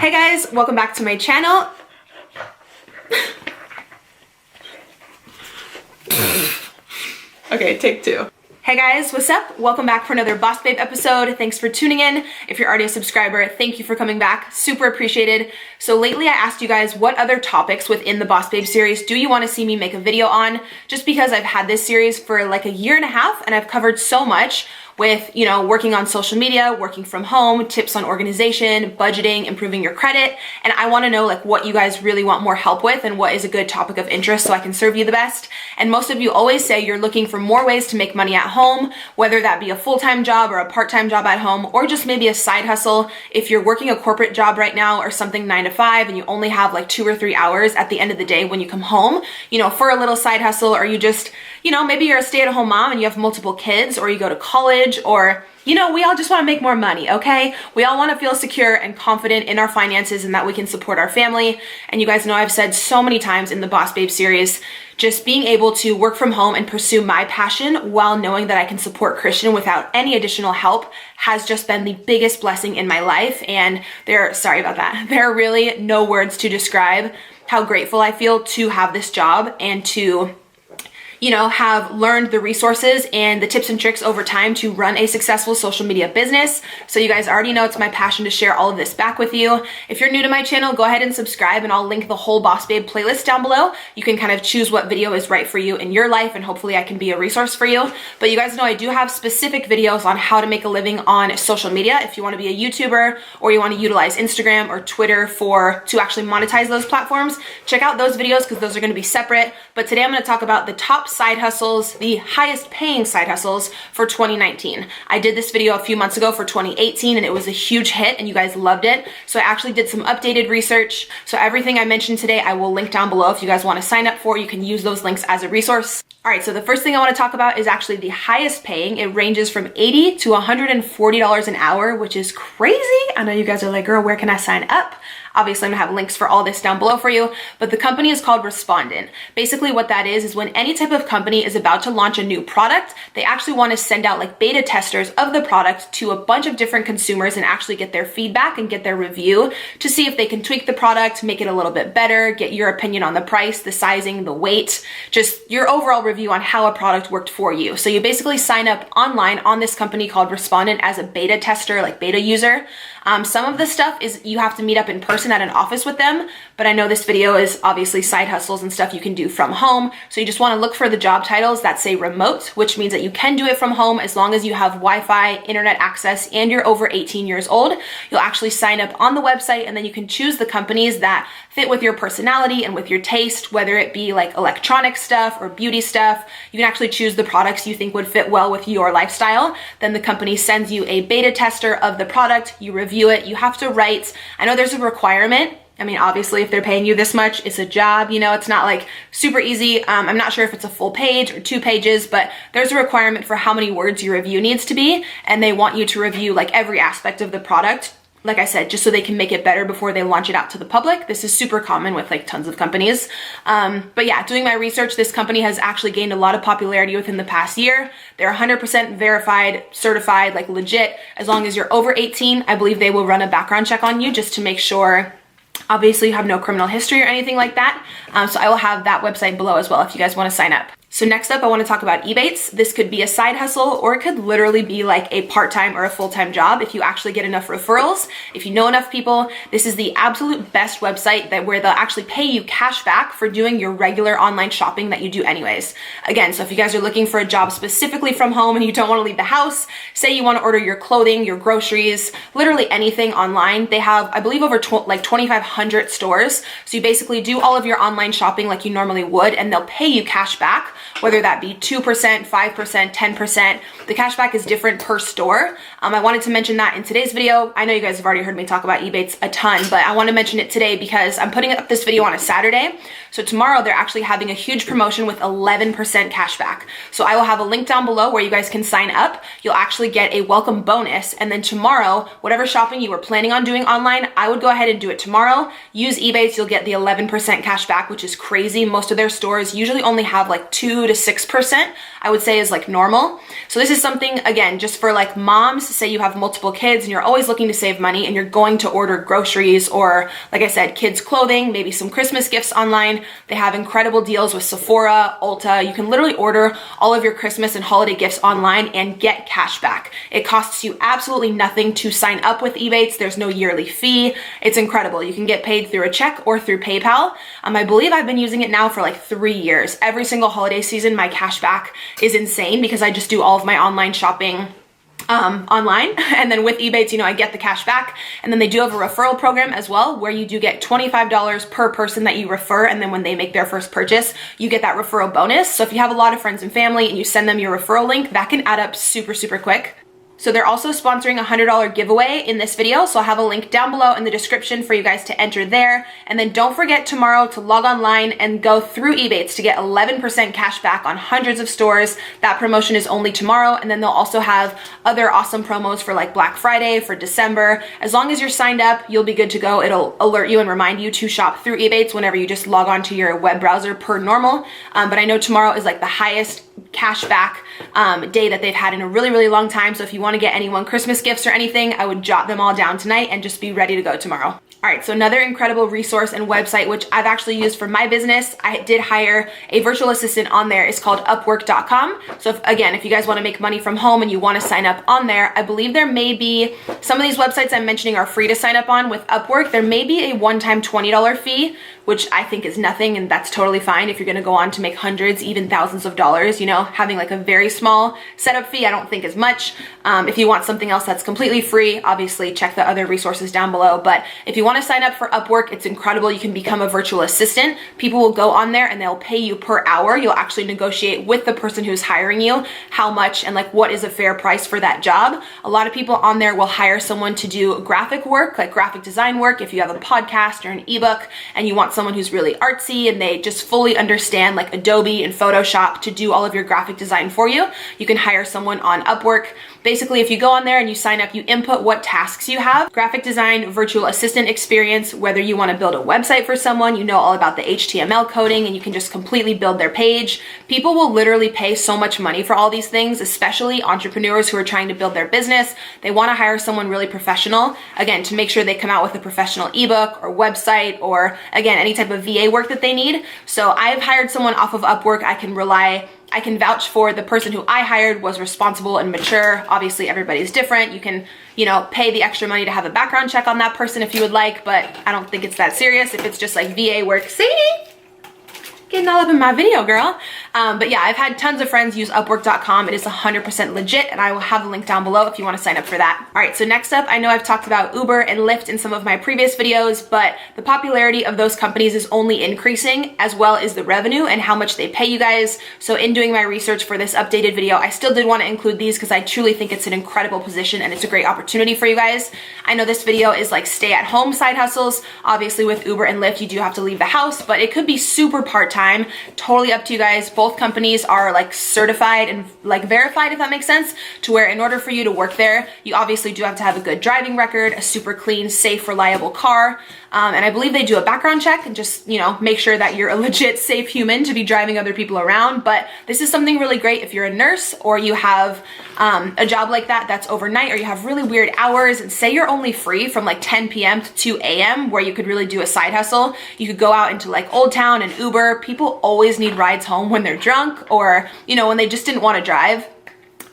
Hey guys, welcome back to my channel. Okay, take two. Hey guys, what's up? Welcome back for another Boss Babe episode. Thanks for tuning in. If you're already a subscriber, thank you for coming back. Super appreciated. So lately I asked you guys what other topics within the Boss Babe series do you want to see me make a video on? Just because I've had this series for like a year and a half and I've covered so much with, you know, working on social media, working from home, tips on organization, budgeting, improving your credit. And I want to know like what you guys really want more help with and what is a good topic of interest so I can serve you the best. And most of you always say you're looking for more ways to make money at home, whether that be a full-time job or a part-time job at home, or just maybe a side hustle. If you're working a corporate job right now or something 9 to 5 and you only have like 2 or 3 hours at the end of the day when you come home, you know, for a little side hustle, or you just, you know, maybe you're a stay-at-home mom and you have multiple kids, or you go to college, or, you know, we all just want to make more money, okay? We all want to feel secure and confident in our finances and that we can support our family. And you guys know I've said so many times in the Boss Babe series, just being able to work from home and pursue my passion while knowing that I can support Christian without any additional help has just been the biggest blessing in my life. And there are really no words to describe how grateful I feel to have this job and to, you know, have learned the resources and the tips and tricks over time to run a successful social media business. So you guys already know it's my passion to share all of this back with you. If you're new to my channel, go ahead and subscribe and I'll link the whole Boss Babe playlist down below. You can kind of choose what video is right for you in your life and hopefully I can be a resource for you. But you guys know I do have specific videos on how to make a living on social media. If you want to be a YouTuber or you want to utilize Instagram or Twitter to actually monetize those platforms, check out those videos because those are going to be separate. But today I'm going to talk about the top side hustles, the highest paying side hustles for 2019. I did this video a few months ago for 2018 and it was a huge hit and you guys loved it. So I actually did some updated research. So everything I mentioned today, I will link down below. If you guys want to sign up for, you can use those links as a resource. All right, so the first thing I want to talk about is actually the highest paying. It ranges from $80 to $140 an hour, which is crazy. I know you guys are like, girl, where can I sign up? Obviously, I'm gonna have links for all this down below for you, but the company is called Respondent. Basically what that is when any type of company is about to launch a new product, they actually wanna send out like beta testers of the product to a bunch of different consumers and actually get their feedback and get their review to see if they can tweak the product, make it a little bit better, get your opinion on the price, the sizing, the weight, just your overall review on how a product worked for you. So you basically sign up online on this company called Respondent as a beta tester, like beta user. Some of the stuff is you have to meet up in person at an office with them, but I know this video is obviously side hustles and stuff you can do from home. So you just want to look for the job titles that say remote, which means that you can do it from home as long as you have Wi-Fi, internet access, and you're over 18 years old. You'll actually sign up on the website and then you can choose the companies that fit with your personality and with your taste, whether it be like electronic stuff or beauty stuff. You can actually choose the products you think would fit well with your lifestyle. Then the company sends you a beta tester of the product, you review it, you have to write, I know there's a requirement. I mean, obviously if they're paying you this much, it's a job, you know, it's not like super easy. I'm not sure if it's a full page or 2 pages, but there's a requirement for how many words your review needs to be. And they want you to review like every aspect of the product. Like I said, just so they can make it better before they launch it out to the public. This is super common with like tons of companies. But yeah, doing my research, this company has actually gained a lot of popularity within the past year. They're 100% verified, certified, like legit. As long as you're over 18, I believe they will run a background check on you just to make sure obviously you have no criminal history or anything like that. So I will have that website below as well if you guys want to sign up. So next up, I want to talk about Ebates. This could be a side hustle or it could literally be like a part-time or a full-time job if you actually get enough referrals. If you know enough people, this is the absolute best website where they'll actually pay you cash back for doing your regular online shopping that you do anyways. Again, so if you guys are looking for a job specifically from home and you don't want to leave the house, say you want to order your clothing, your groceries, literally anything online, they have, I believe, over like 2,500 stores. So you basically do all of your online shopping like you normally would and they'll pay you cash back, whether that be 2%, 5%, 10%. The cashback is different per store. I wanted to mention that in today's video. I know you guys have already heard me talk about Ebates a ton, but I want to mention it today because I'm putting up this video on a Saturday. So tomorrow they're actually having a huge promotion with 11% cashback. So I will have a link down below where you guys can sign up. You'll actually get a welcome bonus. And then tomorrow, whatever shopping you were planning on doing online, I would go ahead and do it tomorrow. Use Ebates, you'll get the 11% cashback, which is crazy. Most of their stores usually only have like 2 2 to 6%, I would say is like normal. So this is something, again, just for like moms, say you have multiple kids and you're always looking to save money and you're going to order groceries or, like I said, kids clothing, maybe some Christmas gifts online. They have incredible deals with Sephora, Ulta. You can literally order all of your Christmas and holiday gifts online and get cash back. It costs you absolutely nothing to sign up with Ebates. There's no yearly fee. It's incredible. You can get paid through a check or through PayPal. I believe I've been using it now for like 3 years. Every single holiday season, my cash back is insane because I just do all of my online shopping online. And then with Ebates, you know, I get the cash back. And then they do have a referral program as well, where you do get $25 per person that you refer. And then when they make their first purchase, you get that referral bonus. So if you have a lot of friends and family and you send them your referral link, that can add up super, super quick. So they're also sponsoring a $100 giveaway in this video. So I'll have a link down below in the description for you guys to enter there. And then don't forget tomorrow to log online and go through Ebates to get 11% cash back on hundreds of stores. That promotion is only tomorrow. And then they'll also have other awesome promos for like Black Friday, for December. As long as you're signed up, you'll be good to go. It'll alert you and remind you to shop through Ebates whenever you just log on to your web browser per normal. But I know tomorrow is like the highest cash back day that they've had in a really, really long time. So if you want to get anyone Christmas gifts or anything, I would jot them all down tonight and just be ready to go tomorrow. All right, so another incredible resource and website, which I've actually used for my business, I did hire a virtual assistant on there, is called Upwork.com. So if you guys want to make money from home and you want to sign up on there, I believe there may be, some of these websites I'm mentioning are free to sign up on. With Upwork, there may be a one-time $20 fee, which I think is nothing, and that's totally fine if you're gonna go on to make hundreds, even thousands of dollars. You know, having like a very small setup fee I don't think is much. If you want something else that's completely free, obviously check the other resources down below. But if you wanna sign up for Upwork, it's incredible. You can become a virtual assistant. People will go on there and they'll pay you per hour. You'll actually negotiate with the person who's hiring you how much and like what is a fair price for that job. A lot of people on there will hire someone to do graphic work, like graphic design work. If you have a podcast or an ebook and you want someone who's really artsy and they just fully understand like Adobe and Photoshop to do all of your graphic design for you, you can hire someone on Upwork. Basically, if you go on there and you sign up, you input what tasks you have, graphic design, virtual assistant experience, whether you want to build a website for someone, you know all about the HTML coding and you can just completely build their page. People will literally pay so much money for all these things, especially entrepreneurs who are trying to build their business. They want to hire someone really professional, again, to make sure they come out with a professional ebook or website or, again, any type of VA work that they need. So I've hired someone off of Upwork. I can vouch for the person who I hired was responsible and mature. Obviously, everybody's different. You can, you know, pay the extra money to have a background check on that person if you would like, but I don't think it's that serious if it's just like VA work. See? Getting all up in my video, girl. But yeah, I've had tons of friends use Upwork.com. It is 100% legit, and I will have the link down below if you want to sign up for that. All right, so next up, I know I've talked about Uber and Lyft in some of my previous videos, but the popularity of those companies is only increasing, as well as the revenue and how much they pay you guys. So in doing my research for this updated video, I still did want to include these because I truly think it's an incredible position and it's a great opportunity for you guys. I know this video is like stay-at-home side hustles. Obviously with Uber and Lyft, you do have to leave the house, but it could be super part-time. Totally up to you guys. Both companies are like certified and like verified, if that makes sense, to where in order for you to work there, you obviously do have to have a good driving record, a super clean, safe, reliable car. And I believe they do a background check and just, you know, make sure that you're a legit safe human to be driving other people around. But this is something really great if you're a nurse or you have a job like that that's overnight, or you have really weird hours, and say you're only free from like 10 p.m. to 2 a.m. where you could really do a side hustle. You could go out into like Old Town and Uber. People always need rides home when they're drunk or, you know, when they just didn't want to drive.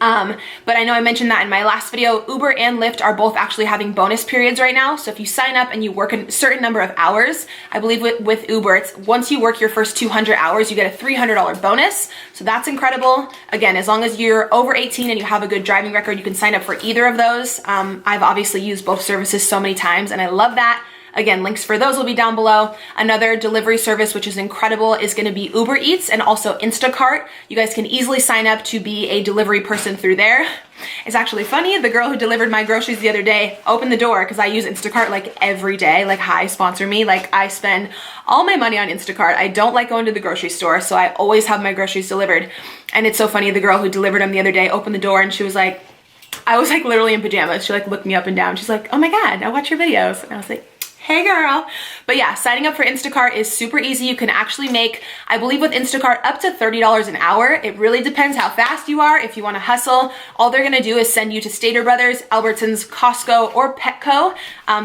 But I know I mentioned that in my last video. Uber and Lyft are both actually having bonus periods right now. So if you sign up and you work a certain number of hours, I believe with Uber, it's once you work your first 200 hours, you get a $300 bonus. So that's incredible. Again, as long as you're over 18 and you have a good driving record, you can sign up for either of those. I've obviously used both services so many times and I love that. Again, links for those will be down below. Another delivery service, which is incredible, is going to be Uber Eats and also Instacart. You guys can easily sign up to be a delivery person through there. It's actually funny. The girl who delivered my groceries the other day opened the door because I use Instacart like every day. Like, hi, sponsor me. Like, I spend all my money on Instacart. I don't like going to the grocery store, so I always have my groceries delivered. And it's so funny. The girl who delivered them the other day opened the door and she was like, I was like literally in pajamas. She like looked me up and down. She's like, oh my God, I watch your videos. And I was like, Hey girl. But yeah, signing up for Instacart is super easy. You can actually make, I believe with Instacart, up to $30 an hour. It really depends how fast you are. If you want to hustle, all they're gonna do is send you to Stater Brothers, Albertsons, Costco, or Petco.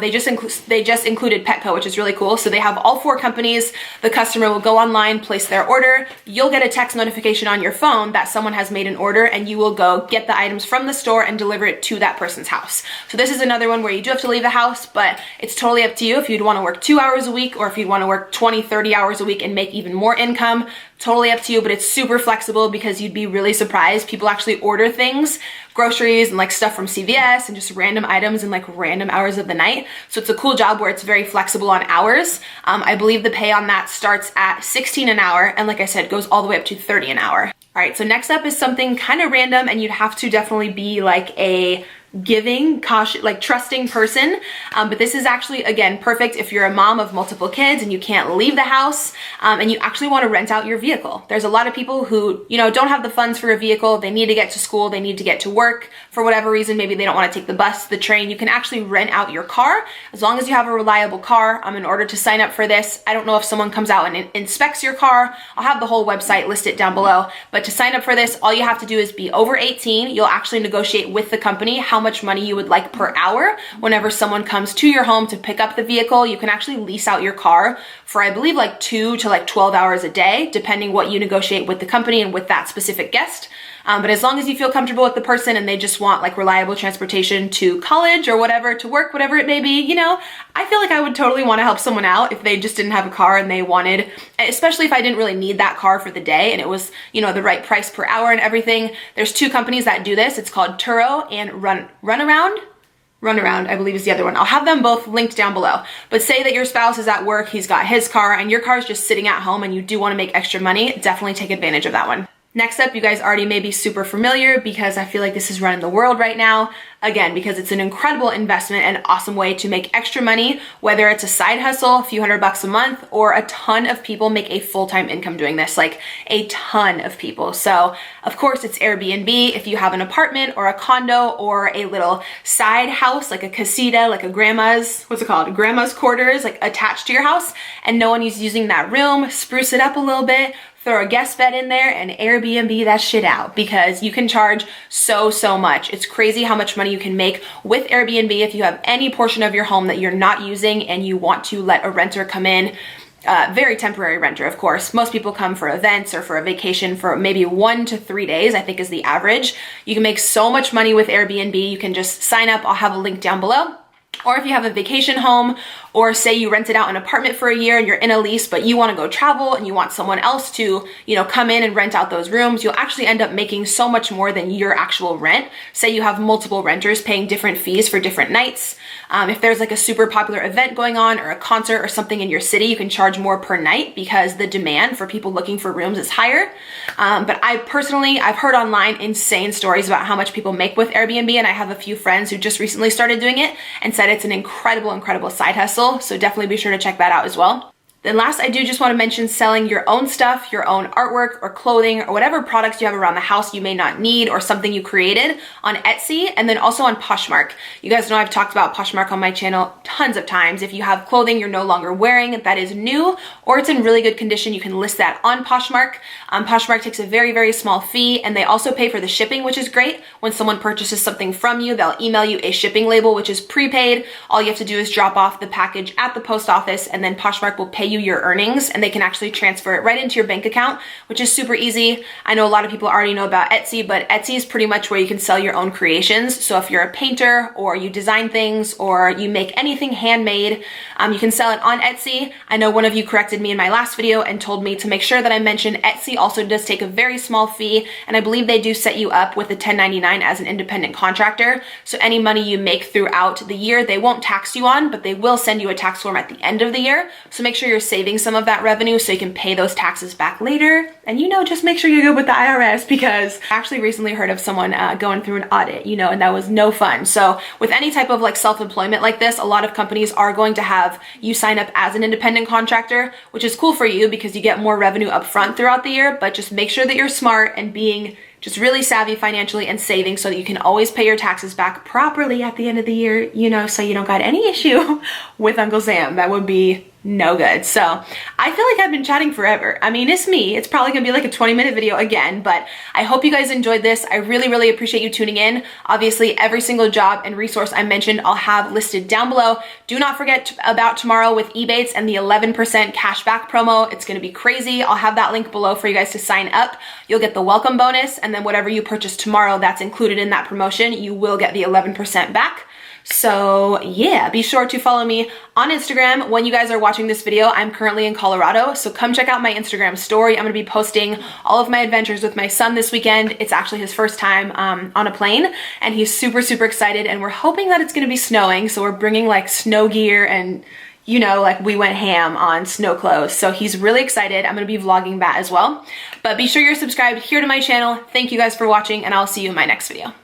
They just included Petco, which is really cool. So they have all 4 companies. The customer will go online, place their order. You'll get a text notification on your phone that someone has made an order, and you will go get the items from the store and deliver it to that person's house. So this is another one where you do have to leave the house, but it's totally up to you if you'd want to work 2 hours a week or if you'd want to work 20, 30 hours a week and make even more income. Totally up to you, but it's super flexible because you'd be really surprised. People actually order things, groceries and like stuff from CVS and just random items in like random hours of the night. So it's a cool job where it's very flexible on hours. I believe the pay on that starts at 16 an hour. And like I said, goes all the way up to 30 an hour. All right, so next up is something kind of random, and you'd have to definitely be like a giving, cautious, like trusting person. But this is actually, again, perfect if you're a mom of multiple kids and you can't leave the house and you actually want to rent out your vehicle. There's a lot of people who, you know, don't have the funds for a vehicle. They need to get to school. They need to get to work for whatever reason. Maybe they don't want to take the bus, the train. You can actually rent out your car as long as you have a reliable car. In order to sign up for this, I don't know if someone comes out and inspects your car. I'll have the whole website listed down below. But to sign up for this, all you have to do is be over 18. You'll actually negotiate with the company how much money you would like per hour. Whenever someone comes to your home to pick up the vehicle, you can actually lease out your car for, I believe, like 2 to like 12 hours a day, depending what you negotiate with the company and with that specific guest. But as long as you feel comfortable with the person and they just want like reliable transportation to college or whatever, to work, whatever it may be, you know, I feel like I would totally want to help someone out if they just didn't have a car and they wanted, especially if I didn't really need that car for the day and it was, you know, the right price per hour and everything. There's 2 companies that do this. It's called Turo and Runaround, I believe is the other one. I'll have them both linked down below. But say that your spouse is at work, he's got his car, and your car is just sitting at home and you do want to make extra money, definitely take advantage of that one. Next up, you guys already may be super familiar because I feel like this is running the world right now. Again, because it's an incredible investment and awesome way to make extra money, whether it's a side hustle, a few $100 a month, or a ton of people make a full-time income doing this, like a ton of people. So of course it's Airbnb. If you have an apartment or a condo or a little side house, like a casita, like a grandma's, what's it called? Grandma's quarters, like attached to your house, and no one is using that room, spruce it up a little bit, throw a guest bed in there and Airbnb that shit out because you can charge so much. It's crazy how much money you can make with Airbnb if you have any portion of your home that you're not using and you want to let a renter come in. Very temporary renter, of course. Most people come for events or for a vacation for maybe 1 to 3 days, I think is the average. You can make so much money with Airbnb. You can just sign up. I'll have a link down below. Or if you have a vacation home, or say you rented out an apartment for a year and you're in a lease, but you want to go travel and you want someone else to, you know, come in and rent out those rooms, you'll actually end up making so much more than your actual rent. Say you have multiple renters paying different fees for different nights. If there's like a super popular event going on or a concert or something in your city, you can charge more per night because the demand for people looking for rooms is higher. But I've heard online insane stories about how much people make with Airbnb, and I have a few friends who just recently started doing it and said it's an incredible side hustle. So definitely be sure to check that out as well. Then last, I do just want to mention selling your own stuff, your own artwork or clothing or whatever products you have around the house you may not need or something you created on Etsy, and then also on Poshmark. You guys know I've talked about Poshmark on my channel tons of times. If you have clothing you're no longer wearing that is new or it's in really good condition, you can list that on Poshmark. Poshmark takes a very small fee, and they also pay for the shipping, which is great. When someone purchases something from you, they'll email you a shipping label, which is prepaid. All you have to do is drop off the package at the post office, and then Poshmark will pay you your earnings, and they can actually transfer it right into your bank account, which is super easy. I know a lot of people already know about Etsy, but Etsy is pretty much where you can sell your own creations. So if you're a painter or you design things or you make anything handmade, you can sell it on Etsy. I know one of you corrected me in my last video and told me to make sure that I mention Etsy also does take a very small fee, and I believe they do set you up with a 1099 as an independent contractor. So any money you make throughout the year, they won't tax you on, but they will send you a tax form at the end of the year. So make sure you're saving some of that revenue so you can pay those taxes back later. And you know, just make sure you're good with the IRS, because I actually recently heard of someone going through an audit, you know, and that was no fun. So with any type of like self-employment like this, a lot of companies are going to have you sign up as an independent contractor, which is cool for you because you get more revenue up front throughout the year, but just make sure that you're smart and being just really savvy financially and saving so that you can always pay your taxes back properly at the end of the year, you know, so you don't got any issue with Uncle Sam. That would be no good. So I feel like I've been chatting forever. I mean, it's me. It's probably gonna be like a 20-minute video again, but I hope you guys enjoyed this. I really, really appreciate you tuning in. Obviously, every single job and resource I mentioned, I'll have listed down below. Do not forget about tomorrow with Ebates and the 11% cashback promo. It's gonna be crazy. I'll have that link below for you guys to sign up. You'll get the welcome bonus, and then whatever you purchase tomorrow that's included in that promotion, you will get the 11% back. So yeah, be sure to follow me on Instagram. When you guys are watching this video, I'm currently in Colorado, so come check out my Instagram story. I'm gonna be posting all of my adventures with my son this weekend. It's actually his first time on a plane, and he's super, super excited, and we're hoping that it's gonna be snowing, so we're bringing like snow gear and, you know, like we went ham on snow clothes. So he's really excited. I'm gonna be vlogging that as well. But be sure you're subscribed here to my channel. Thank you guys for watching, and I'll see you in my next video.